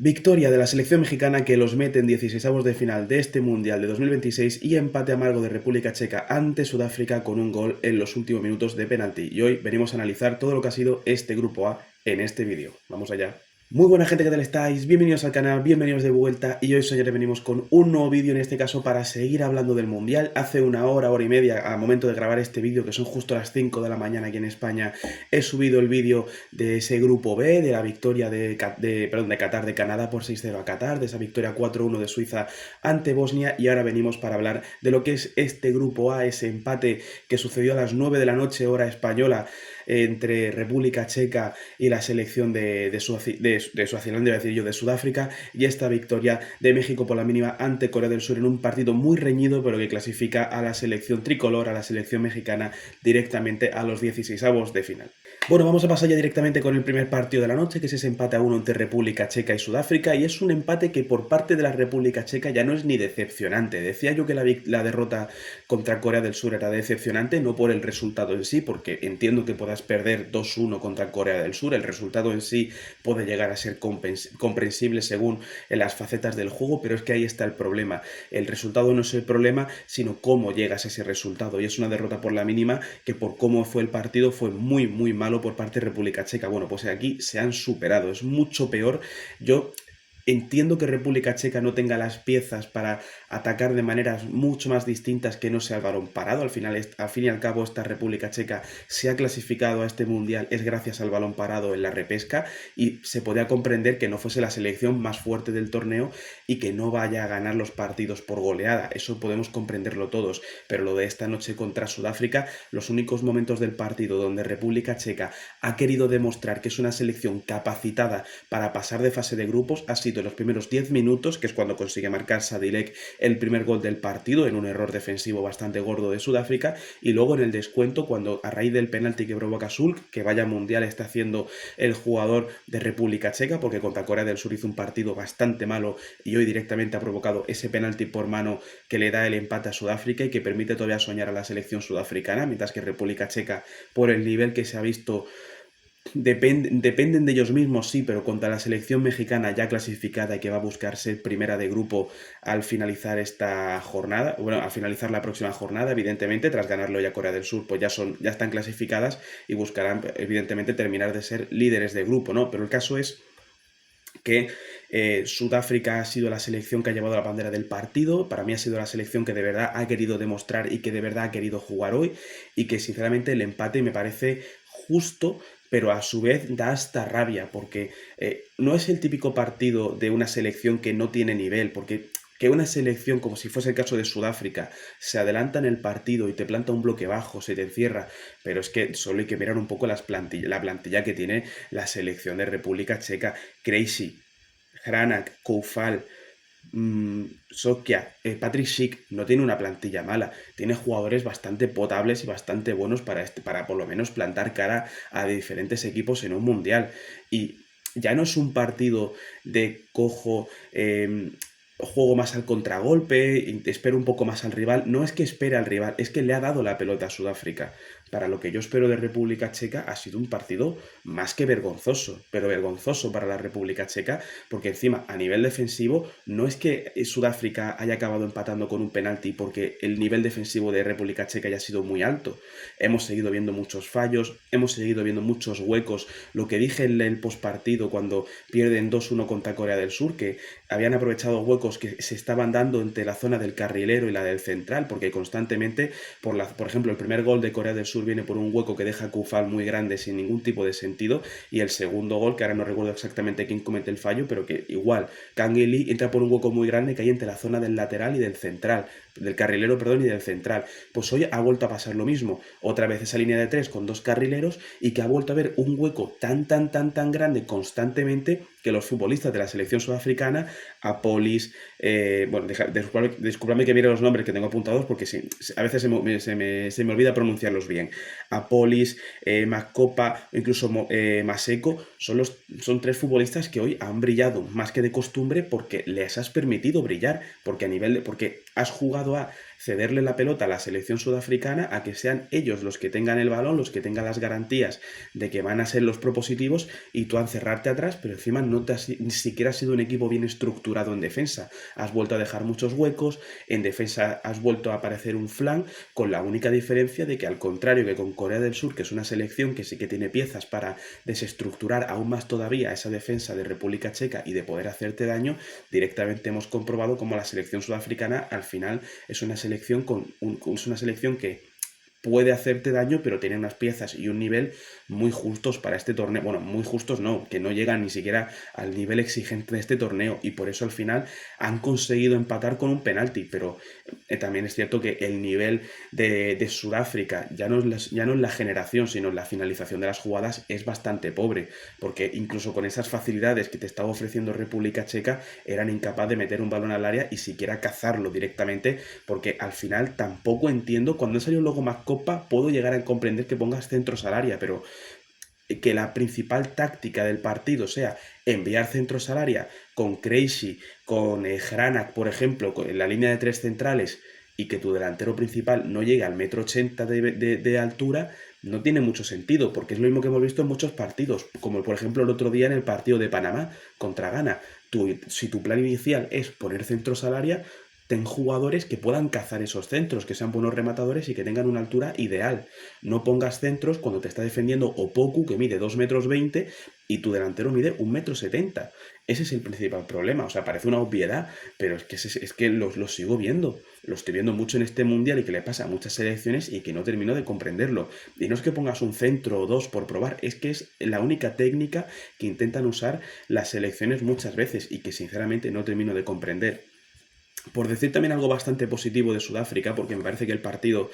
Victoria de la selección mexicana que los mete en 16avos de final de este Mundial de 2026 y empate amargo de República Checa ante Sudáfrica con un gol en los últimos minutos de penalti. Y hoy venimos a analizar todo lo que ha sido este grupo A en este vídeo. Vamos allá. Muy buena gente, ¿qué tal estáis? Bienvenidos al canal, bienvenidos de vuelta y hoy señores venimos con un nuevo vídeo, en este caso para seguir hablando del Mundial. Hace una hora y media al momento de grabar este vídeo, que son justo las 5 de la mañana aquí en España, he subido el vídeo de ese grupo B, de la victoria de Qatar, de Canadá por 6-0 a Qatar, de esa victoria 4-1 de Suiza ante Bosnia, y ahora venimos para hablar de lo que es este grupo A, ese empate que sucedió a las 9 de la noche hora española entre República Checa y la selección de Suazilandia, de Sudáfrica, y esta victoria de México por la mínima ante Corea del Sur en un partido muy reñido, pero que clasifica a la selección tricolor, a la selección mexicana, directamente a los 16avos de final. Bueno, vamos a pasar ya directamente con el primer partido de la noche, que es ese empate a 1 entre República Checa y Sudáfrica, y es un empate que por parte de la República Checa ya no es ni decepcionante. Decía yo que la derrota contra Corea del Sur era decepcionante, no por el resultado en sí, porque entiendo que puedas perder 2-1 contra Corea del Sur, el resultado en sí puede llegar a ser comprensible según en las facetas del juego, pero es que ahí está el problema. El resultado no es el problema, sino cómo llegas a ese resultado, y es una derrota por la mínima que por cómo fue el partido fue muy malo por parte de República Checa. Bueno, pues aquí se han superado, es mucho peor. Yo entiendo que República Checa no tenga las piezas para atacar de maneras mucho más distintas que no sea el balón parado. Al fin y al cabo, esta República Checa se ha clasificado a este Mundial es gracias al balón parado en la repesca, y se podía comprender que no fuese la selección más fuerte del torneo y que no vaya a ganar los partidos por goleada. Eso podemos comprenderlo todos, pero lo de esta noche contra Sudáfrica, los únicos momentos del partido donde República Checa ha querido demostrar que es una selección capacitada para pasar de fase de grupos ha sido en los primeros 10 minutos, que es cuando consigue marcar Sadilek el primer gol del partido en un error defensivo bastante gordo de Sudáfrica, y luego en el descuento, cuando a raíz del penalti que provoca Sulk, que vaya mundial está haciendo el jugador de República Checa, porque contra Corea del Sur hizo un partido bastante malo y hoy directamente ha provocado ese penalti por mano que le da el empate a Sudáfrica y que permite todavía soñar a la selección sudafricana, mientras que República Checa, por el nivel que se ha visto, dependen de ellos mismos, sí, pero contra la selección mexicana ya clasificada y que va a buscar ser primera de grupo al finalizar esta jornada, bueno, al finalizar la próxima jornada, evidentemente, tras ganarlo ya Corea del Sur, pues ya están clasificadas y buscarán, evidentemente, terminar de ser líderes de grupo, ¿no? Pero el caso es que Sudáfrica ha sido la selección que ha llevado la bandera del partido. Para mí ha sido la selección que de verdad ha querido demostrar y que de verdad ha querido jugar hoy, y que sinceramente el empate me parece justo, pero a su vez da hasta rabia, porque no es el típico partido de una selección que no tiene nivel, porque que una selección, como si fuese el caso de Sudáfrica, se adelanta en el partido y te planta un bloque bajo, se te encierra, pero es que solo hay que mirar un poco la plantilla que tiene la selección de República Checa. Crazy, Hranak, Koufal, Sokia, Patrick Schick no tiene una plantilla mala, tiene jugadores bastante potables y bastante buenos para por lo menos plantar cara a diferentes equipos en un mundial. Y ya no es un partido de cojo, juego más al contragolpe, espero un poco más al rival. No es que espere al rival, es que le ha dado la pelota a Sudáfrica. Para lo que yo espero de República Checa ha sido un partido más que vergonzoso, pero vergonzoso para la República Checa, porque encima a nivel defensivo no es que Sudáfrica haya acabado empatando con un penalti porque el nivel defensivo de República Checa haya sido muy alto. Hemos seguido viendo muchos fallos, hemos seguido viendo muchos huecos. Lo que dije en el postpartido cuando pierden 2-1 contra Corea del Sur, que habían aprovechado huecos que se estaban dando entre la zona del carrilero y la del central, porque constantemente, por ejemplo, el primer gol de Corea del Sur viene por un hueco que deja a Koufal muy grande sin ningún tipo de sentido, y el segundo gol, que ahora no recuerdo exactamente quién comete el fallo, pero que igual, Kang Lee entra por un hueco muy grande que hay entre la zona del lateral y del central, del carrilero, perdón, y del central. Pues hoy ha vuelto a pasar lo mismo, otra vez esa línea de tres con dos carrileros, y que ha vuelto a haber un hueco tan grande constantemente que los futbolistas de la selección sudafricana, Apolis, bueno, disculpadme que mire los nombres que tengo apuntados porque sí, a veces se me olvida pronunciarlos bien. Apolis, Macopa, incluso Maseko, son tres futbolistas que hoy han brillado más que de costumbre porque les has permitido brillar, porque porque has jugado a cederle la pelota a la selección sudafricana a que sean ellos los que tengan el balón, los que tengan las garantías de que van a ser los propositivos y tú encerrarte atrás, pero encima no te has, ni siquiera has sido un equipo bien estructurado en defensa. Has vuelto a dejar muchos huecos, en defensa has vuelto a aparecer un flan, con la única diferencia de que al contrario que con Corea del Sur, que es una selección que sí que tiene piezas para desestructurar aún más todavía esa defensa de República Checa y de poder hacerte daño, directamente hemos comprobado como la selección sudafricana al final es una selección es una selección que puede hacerte daño, pero tiene unas piezas y un nivel muy justos para este torneo. Bueno, muy justos no, que no llegan ni siquiera al nivel exigente de este torneo, y por eso al final han conseguido empatar con un penalti, pero también es cierto que el nivel de Sudáfrica, ya no en la generación, sino en la finalización de las jugadas, es bastante pobre, porque incluso con esas facilidades que te estaba ofreciendo República Checa, eran incapaces de meter un balón al área y siquiera cazarlo directamente, porque al final tampoco entiendo, cuando he salido luego más Copa, puedo llegar a comprender que pongas centros al área, pero que la principal táctica del partido sea enviar centros al área con Crazy, con Hranak, por ejemplo, en la línea de tres centrales, y que tu delantero principal no llegue al 1,80 m de altura, no tiene mucho sentido, porque es lo mismo que hemos visto en muchos partidos, como por ejemplo el otro día en el partido de Panamá contra Ghana. Si tu plan inicial es poner centros al área, ten jugadores que puedan cazar esos centros, que sean buenos rematadores y que tengan una altura ideal. No pongas centros cuando te está defendiendo Opoku, que mide 2,20 m, y tu delantero mide 1,70 m. Ese es el principal problema. O sea, parece una obviedad, pero es que lo sigo viendo. Lo estoy viendo mucho en este mundial y que le pasa a muchas selecciones y que no termino de comprenderlo. Y no es que pongas un centro o dos por probar, es que es la única técnica que intentan usar las selecciones muchas veces y que sinceramente no termino de comprender. Por decir también algo bastante positivo de Sudáfrica, porque me parece que el partido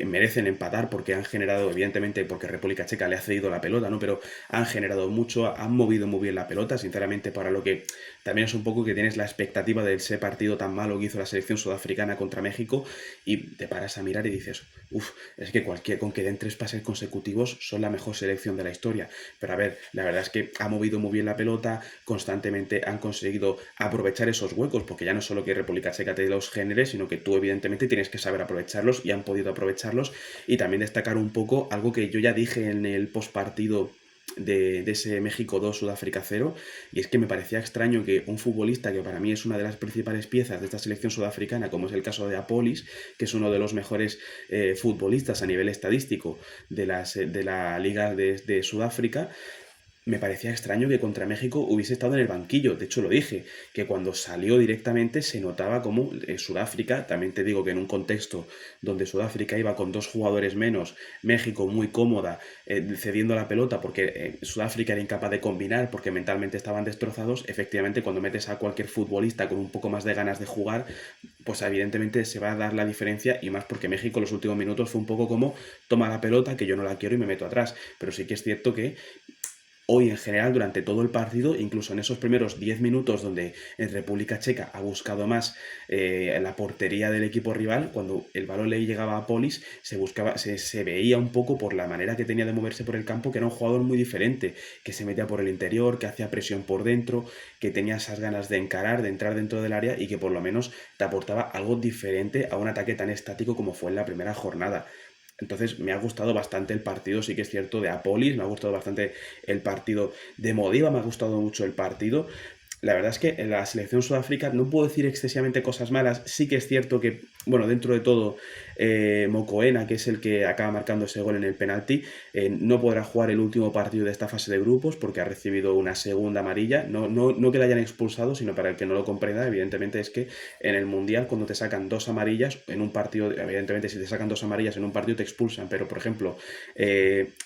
merecen empatar porque han generado, evidentemente, porque República Checa le ha cedido la pelota, ¿no? Pero han generado mucho, han movido muy bien la pelota, sinceramente, para lo que también es un poco que tienes la expectativa de ese partido tan malo que hizo la selección sudafricana contra México, y te paras a mirar y dices, uff, es que con que den 3 pases consecutivos son la mejor selección de la historia. Pero a ver, la verdad es que ha movido muy bien la pelota, constantemente han conseguido aprovechar esos huecos, porque ya no solo que República Checa te los genere, sino que tú evidentemente tienes que saber aprovecharlos, y han podido aprovecharlos. Y también destacar un poco algo que yo ya dije en el postpartido de ese México 2 Sudáfrica 0, y es que me parecía extraño que un futbolista que para mí es una de las principales piezas de esta selección sudafricana, como es el caso de Apolis, que es uno de los mejores futbolistas a nivel estadístico de la Liga de Sudáfrica, me parecía extraño que contra México hubiese estado en el banquillo. De hecho, lo dije, que cuando salió directamente se notaba como Sudáfrica, también te digo que en un contexto donde Sudáfrica iba con 2 jugadores menos, México muy cómoda, cediendo la pelota porque Sudáfrica era incapaz de combinar porque mentalmente estaban destrozados. Efectivamente, cuando metes a cualquier futbolista con un poco más de ganas de jugar, pues evidentemente se va a dar la diferencia, y más porque México en los últimos minutos fue un poco como toma la pelota, que yo no la quiero y me meto atrás. Pero sí que es cierto que hoy en general, durante todo el partido, incluso en esos primeros 10 minutos donde en República Checa ha buscado más la portería del equipo rival, cuando el balón le llegaba a Polis, se veía un poco por la manera que tenía de moverse por el campo, que era un jugador muy diferente, que se metía por el interior, que hacía presión por dentro, que tenía esas ganas de encarar, de entrar dentro del área, y que por lo menos te aportaba algo diferente a un ataque tan estático como fue en la primera jornada. Entonces me ha gustado bastante el partido, sí que es cierto, de Apolis, me ha gustado bastante el partido de Modiba, me ha gustado mucho el partido. La verdad es que en la selección Sudáfrica no puedo decir excesivamente cosas malas. Sí que es cierto que, bueno, dentro de todo, Mokoena, que es el que acaba marcando ese gol en el penalti, no podrá jugar el último partido de esta fase de grupos porque ha recibido una segunda amarilla. No que la hayan expulsado, sino para el que no lo comprenda, evidentemente es que en el Mundial, cuando te sacan 2 amarillas en un partido, evidentemente si te sacan 2 amarillas en un partido te expulsan, pero por ejemplo,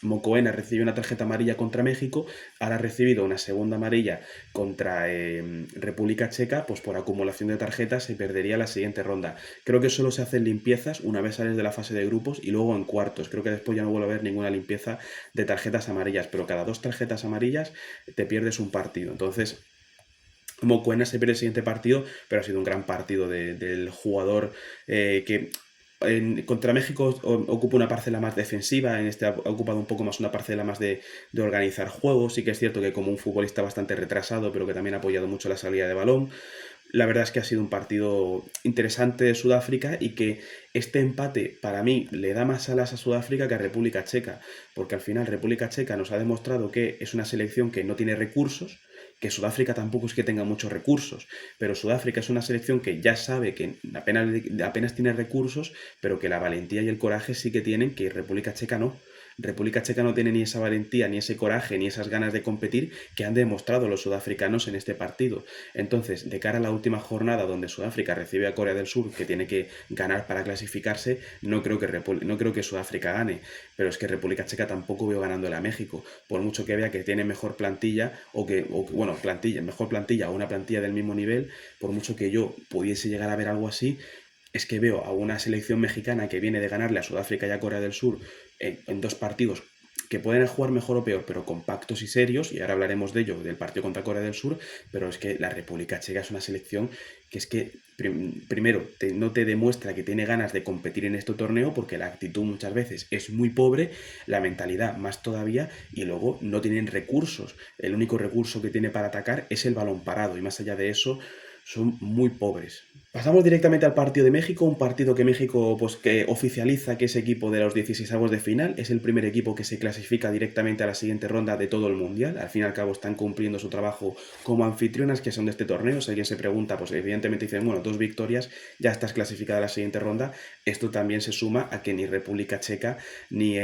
Mokoena recibe una tarjeta amarilla contra México, ahora ha recibido una segunda amarilla contra República Checa, pues por acumulación de tarjetas se perdería la siguiente ronda. Creo que solo se hacen limpiezas una vez sales de la fase de grupos y luego en cuartos. Creo que después ya no vuelve a haber ninguna limpieza de tarjetas amarillas, pero cada 2 tarjetas amarillas te pierdes un partido. Entonces, Mokoena se pierde el siguiente partido, pero ha sido un gran partido del jugador que contra México ocupa una parcela más defensiva, en este ha ocupado un poco más una parcela más de organizar juegos. Sí que es cierto que como un futbolista bastante retrasado, pero que también ha apoyado mucho la salida de balón. la verdad es que ha sido un partido interesante de Sudáfrica y que este empate para mí le da más alas a Sudáfrica que a República Checa, porque al final República Checa nos ha demostrado que es una selección que no tiene recursos, que Sudáfrica tampoco es que tenga muchos recursos, pero Sudáfrica es una selección que ya sabe que apenas tiene recursos, pero que la valentía y el coraje sí que tienen, que República Checa no. República Checa no tiene ni esa valentía, ni ese coraje, ni esas ganas de competir que han demostrado los sudafricanos en este partido. Entonces, de cara a la última jornada donde Sudáfrica recibe a Corea del Sur, que tiene que ganar para clasificarse, no creo que Sudáfrica gane, pero es que República Checa tampoco veo ganándole a México, por mucho que vea que tiene mejor plantilla bueno, mejor plantilla o una plantilla del mismo nivel, por mucho que yo pudiese llegar a ver algo así, es que veo a una selección mexicana que viene de ganarle a Sudáfrica y a Corea del Sur en dos partidos que pueden jugar mejor o peor, pero compactos y serios, y ahora hablaremos de ello, del partido contra Corea del Sur, pero es que la República Checa es una selección que es que, primero, no te demuestra que tiene ganas de competir en este torneo, porque la actitud muchas veces es muy pobre, la mentalidad más todavía, y luego no tienen recursos. El único recurso que tiene para atacar es el balón parado, y más allá de eso, son muy pobres. Pasamos directamente al partido de México, un partido que México pues, que oficializa que es equipo de los 16avos de final, es el primer equipo que se clasifica directamente a la siguiente ronda de todo el Mundial, al fin y al cabo están cumpliendo su trabajo como anfitrionas que son de este torneo, si alguien se pregunta, pues evidentemente dicen, bueno, 2 victorias, ya estás clasificada a la siguiente ronda, esto también se suma a que ni República Checa ni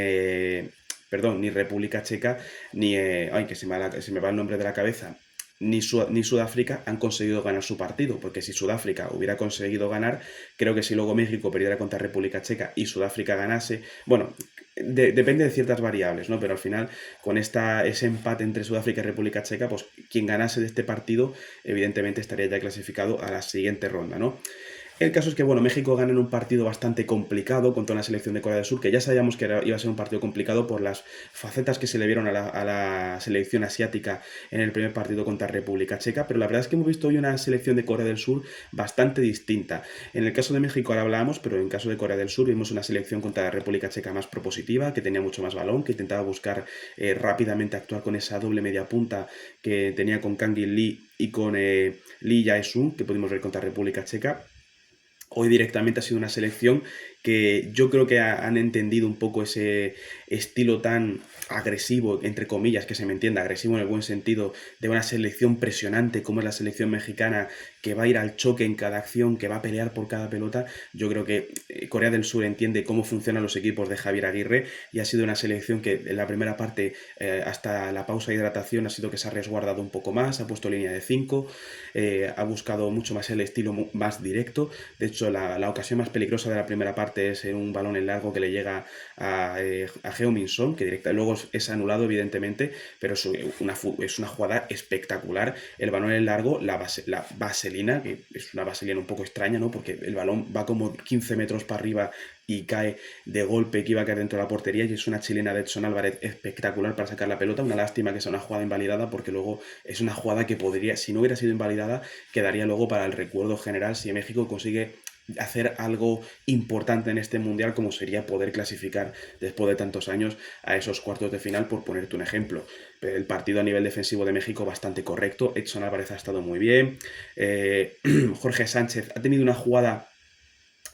República Checa, ay, que se me va el nombre de la cabeza, ni Sudáfrica han conseguido ganar su partido, porque si Sudáfrica hubiera conseguido ganar, creo que si luego México perdiera contra República Checa y Sudáfrica ganase, bueno, depende de ciertas variables, ¿no? Pero al final, con ese empate entre Sudáfrica y República Checa, pues quien ganase de este partido, evidentemente estaría ya clasificado a la siguiente ronda, ¿no? El caso es que, bueno, México gana en un partido bastante complicado contra una selección de Corea del Sur, que ya sabíamos que iba a ser un partido complicado por las facetas que se le vieron a la selección asiática en el primer partido contra República Checa, pero la verdad es que hemos visto hoy una selección de Corea del Sur bastante distinta. En el caso de México ahora hablábamos, pero en el caso de Corea del Sur vimos una selección contra la República Checa más propositiva, que tenía mucho más balón, que intentaba buscar rápidamente actuar con esa doble media punta que tenía con Kang In Lee y con Lee Jae-sung, que pudimos ver contra República Checa. Hoy directamente ha sido una selección que yo creo que han entendido un poco ese estilo tan agresivo, entre comillas, que se me entienda, agresivo en el buen sentido, de una selección presionante como es la selección mexicana, que va a ir al choque en cada acción, que va a pelear por cada pelota. Yo creo que Corea del Sur entiende cómo funcionan los equipos de Javier Aguirre y ha sido una selección que en la primera parte, hasta la pausa de hidratación, ha sido que se ha resguardado un poco más, ha puesto línea de 5, ha buscado mucho más el estilo más directo. De hecho, la ocasión más peligrosa de la primera parte es un balón en largo que le llega a Heung-min Son, que luego es anulado evidentemente, pero es una jugada espectacular. El balón en largo, la vaselina, que es una vaselina un poco extraña, ¿no? Porque el balón va como 15 metros para arriba y cae de golpe, que iba a caer dentro de la portería, y es una chilena de Edson Álvarez espectacular para sacar la pelota. Una lástima que sea una jugada invalidada, porque luego es una jugada que podría, si no hubiera sido invalidada, quedaría luego para el recuerdo general si México consigue hacer algo importante en este mundial, como sería poder clasificar después de tantos años a esos cuartos de final, por ponerte un ejemplo. El partido a nivel defensivo de México bastante correcto, Edson Álvarez ha estado muy bien, Jorge Sánchez ha tenido una jugada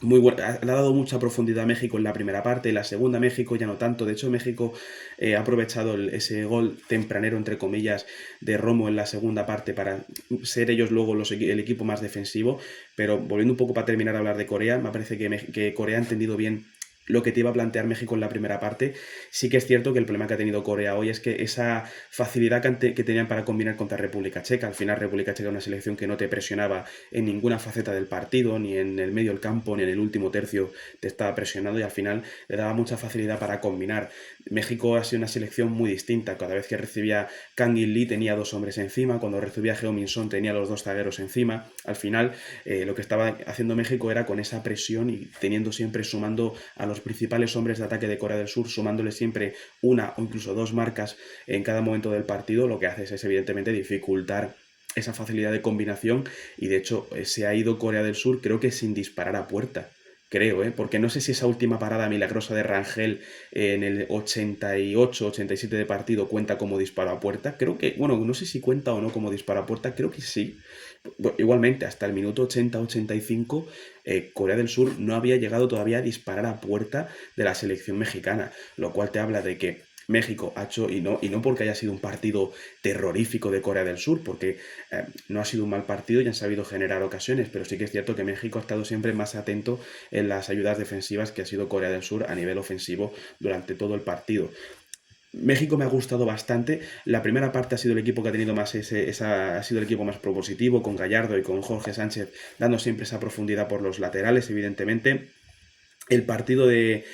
muy buena, ha dado mucha profundidad a México en la primera parte, en la segunda México ya no tanto. De hecho, México ha aprovechado ese gol tempranero, entre comillas, de Romo en la segunda parte para ser ellos luego el equipo más defensivo. Pero volviendo un poco para terminar de hablar de Corea, me parece que Corea ha entendido bien lo que te iba a plantear México en la primera parte. Sí que es cierto que el problema que ha tenido Corea hoy es que esa facilidad que tenían para combinar contra República Checa, al final República Checa es una selección que no te presionaba en ninguna faceta del partido, ni en el medio del campo, ni en el último tercio te estaba presionando, y al final le daba mucha facilidad para combinar. México ha sido una selección muy distinta. Cada vez que recibía Kang In Lee tenía 2 hombres encima, cuando recibía Heung-min Son tenía los 2 zagueros encima. Al final lo que estaba haciendo México era con esa presión y teniendo siempre, sumando a los principales hombres de ataque de Corea del Sur, sumándole siempre una o incluso 2 marcas en cada momento del partido, lo que hace es evidentemente dificultar esa facilidad de combinación, y de hecho se ha ido Corea del Sur creo que sin disparar a puerta. Creo, porque no sé si esa última parada milagrosa de Rangel en el 88-87 de partido cuenta como disparo a puerta. Creo que, bueno, no sé si cuenta o no como disparo a puerta, creo que sí. Bueno, igualmente, hasta el minuto 80-85, Corea del Sur no había llegado todavía a disparar a puerta de la selección mexicana, lo cual te habla de que México ha hecho, y no porque haya sido un partido terrorífico de Corea del Sur, porque no ha sido un mal partido y han sabido generar ocasiones, pero sí que es cierto que México ha estado siempre más atento en las ayudas defensivas que ha sido Corea del Sur a nivel ofensivo durante todo el partido. México me ha gustado bastante. La primera parte ha sido el equipo que ha tenido más ha sido el equipo más propositivo, con Gallardo y con Jorge Sánchez dando siempre esa profundidad por los laterales, evidentemente. El partido de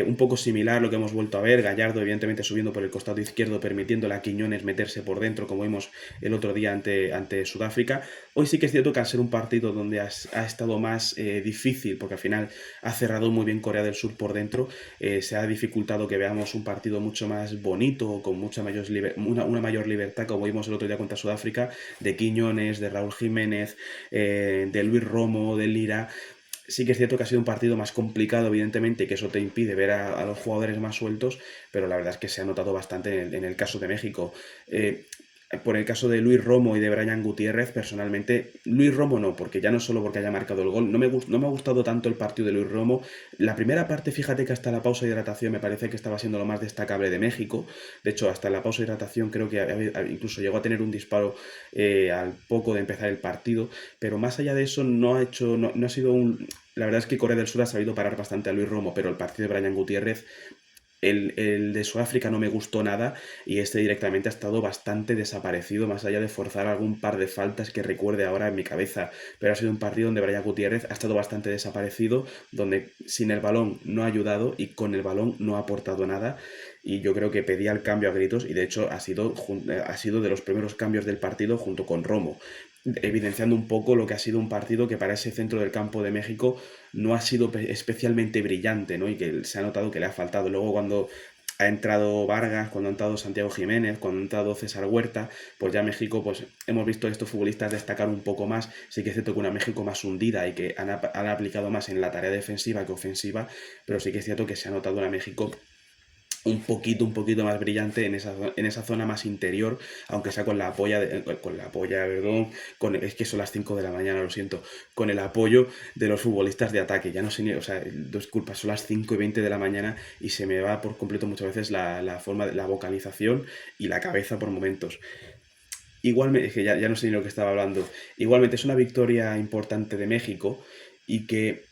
un poco similar lo que hemos vuelto a ver, Gallardo evidentemente subiendo por el costado izquierdo, permitiéndole a Quiñones meterse por dentro, como vimos el otro día ante Sudáfrica. Hoy sí que es cierto que al ser un partido donde ha estado más difícil, porque al final ha cerrado muy bien Corea del Sur por dentro, se ha dificultado que veamos un partido mucho más bonito, con una mayor libertad, como vimos el otro día contra Sudáfrica, de Quiñones, de Raúl Jiménez, de Luis Romo, de Lira. Sí que es cierto que ha sido un partido más complicado, evidentemente, y que eso te impide ver a los jugadores más sueltos, pero la verdad es que se ha notado bastante en el caso de México. Por el caso de Luis Romo y de Brian Gutiérrez, personalmente, Luis Romo no, porque ya no solo porque haya marcado el gol, no me ha gustado tanto el partido de Luis Romo. La primera parte, fíjate que hasta la pausa de hidratación me parece que estaba siendo lo más destacable de México. De hecho, hasta la pausa de hidratación creo que incluso llegó a tener un disparo al poco de empezar el partido, pero más allá de eso no ha sido un... La verdad es que Corea del Sur ha sabido parar bastante a Luis Romo, pero el partido de Brian Gutiérrez, el de Sudáfrica no me gustó nada y este directamente ha estado bastante desaparecido, más allá de forzar algún par de faltas que recuerde ahora en mi cabeza. Pero ha sido un partido donde Brian Gutiérrez ha estado bastante desaparecido, donde sin el balón no ha ayudado y con el balón no ha aportado nada. Y yo creo que pedía el cambio a gritos y de hecho ha sido de los primeros cambios del partido junto con Romo, evidenciando un poco lo que ha sido un partido que para ese centro del campo de México no ha sido especialmente brillante, ¿no? Y que se ha notado que le ha faltado. Luego cuando ha entrado Vargas, cuando ha entrado Santiago Jiménez, cuando ha entrado César Huerta, pues ya México, pues hemos visto a estos futbolistas destacar un poco más. Sí que es cierto que una México más hundida y que han aplicado más en la tarea defensiva que ofensiva, pero sí que es cierto que se ha notado una México un poquito más brillante en esa zona más interior, aunque sea perdón, es que son las 5 de la mañana, lo siento, con el apoyo de los futbolistas de ataque, ya no sé ni, o sea, disculpa, son las 5:20 de la mañana y se me va por completo muchas veces la forma de la vocalización y la cabeza por momentos. Igualmente, es que ya no sé ni lo que estaba hablando. Igualmente es una victoria importante de México y que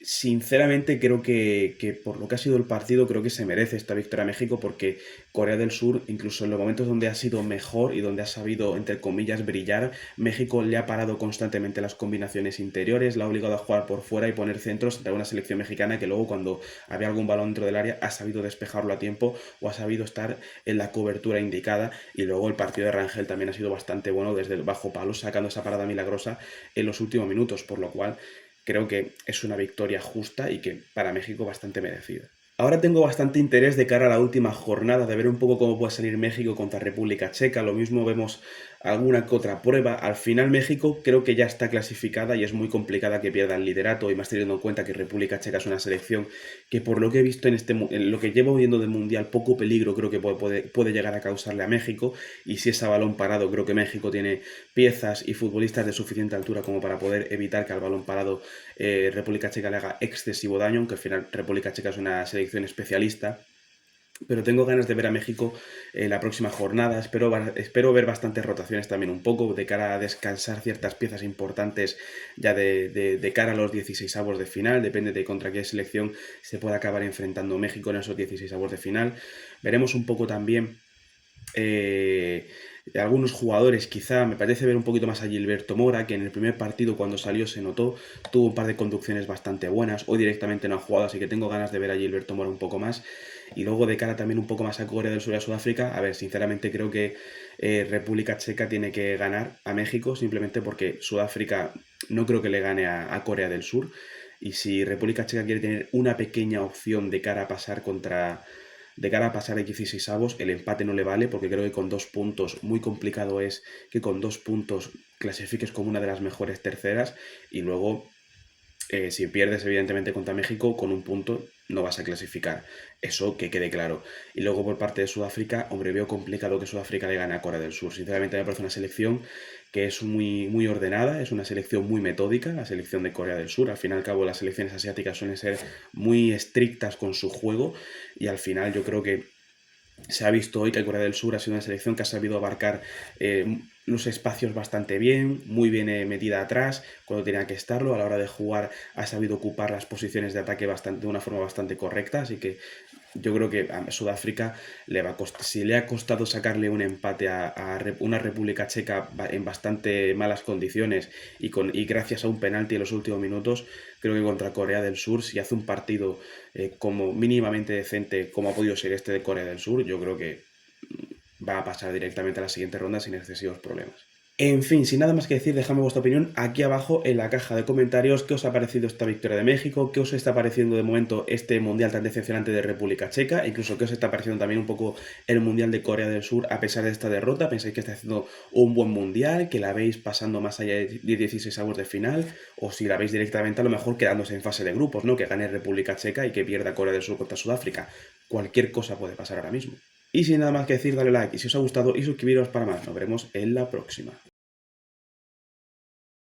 sinceramente creo que por lo que ha sido el partido, creo que se merece esta victoria a México porque Corea del Sur, incluso en los momentos donde ha sido mejor y donde ha sabido, entre comillas, brillar, México le ha parado constantemente las combinaciones interiores, la ha obligado a jugar por fuera y poner centros de una selección mexicana que luego cuando había algún balón dentro del área ha sabido despejarlo a tiempo o ha sabido estar en la cobertura indicada. Y luego el partido de Rangel también ha sido bastante bueno desde el bajo palo, sacando esa parada milagrosa en los últimos minutos, por lo cual creo que es una victoria justa y que para México bastante merecida. Ahora tengo bastante interés de cara a la última jornada, de ver un poco cómo puede salir México contra República Checa. Lo mismo vemos alguna que otra prueba. Al final México creo que ya está clasificada y es muy complicada que pierda el liderato, y más teniendo en cuenta que República Checa es una selección que por lo que he visto en lo que llevo viendo del Mundial, poco peligro creo que puede llegar a causarle a México. Y si es a balón parado, creo que México tiene piezas y futbolistas de suficiente altura como para poder evitar que al balón parado República Checa le haga excesivo daño, aunque al final República Checa es una selección especialista. Pero tengo ganas de ver a México en la próxima jornada. Espero ver bastantes rotaciones también un poco de cara a descansar ciertas piezas importantes ya de cara a los 16avos de final. Depende de contra qué selección se pueda acabar enfrentando México en esos 16avos de final. Veremos un poco también de algunos jugadores. Quizá me parece ver un poquito más a Gilberto Mora, que en el primer partido cuando salió se notó, tuvo un par de conducciones bastante buenas. Hoy directamente no ha jugado, así que tengo ganas de ver a Gilberto Mora un poco más. Y luego de cara también un poco más a Corea del Sur y a Sudáfrica, a ver, sinceramente creo que República Checa tiene que ganar a México, simplemente porque Sudáfrica no creo que le gane a Corea del Sur. Y si República Checa quiere tener una pequeña opción de cara a pasar a 16avos, el empate no le vale, porque creo que con 2 puntos, muy complicado es que con 2 puntos clasifiques como una de las mejores terceras. Y luego si pierdes evidentemente contra México, con un punto no vas a clasificar. Eso que quede claro. Y luego por parte de Sudáfrica, hombre, veo complicado que Sudáfrica le gane a Corea del Sur. Sinceramente me parece una selección que es muy ordenada, es una selección muy metódica, la selección de Corea del Sur. Al fin y al cabo, las selecciones asiáticas suelen ser muy estrictas con su juego y al final yo creo que se ha visto hoy que Corea del Sur ha sido una selección que ha sabido abarcar los espacios bastante bien, muy bien metida atrás cuando tenía que estarlo. A la hora de jugar ha sabido ocupar las posiciones de ataque de una forma bastante correcta, así que yo creo que a Sudáfrica si le ha costado sacarle un empate a una República Checa en bastante malas condiciones y gracias a un penalti en los últimos minutos, creo que contra Corea del Sur, si hace un partido como mínimamente decente como ha podido ser este de Corea del Sur, yo creo que va a pasar directamente a la siguiente ronda sin excesivos problemas. En fin, sin nada más que decir, dejadme vuestra opinión aquí abajo en la caja de comentarios. ¿Qué os ha parecido esta victoria de México? ¿Qué os está pareciendo de momento este mundial tan decepcionante de República Checa? Incluso, ¿qué os está pareciendo también un poco el mundial de Corea del Sur a pesar de esta derrota? ¿Pensáis que está haciendo un buen mundial? ¿Que la veis pasando más allá de 16 avos de final? ¿O si la veis directamente a lo mejor quedándose en fase de grupos, ¿no? Que gane República Checa y que pierda Corea del Sur contra Sudáfrica. Cualquier cosa puede pasar ahora mismo. Y sin nada más que decir, dale like y si os ha gustado y suscribiros para más. Nos veremos en la próxima.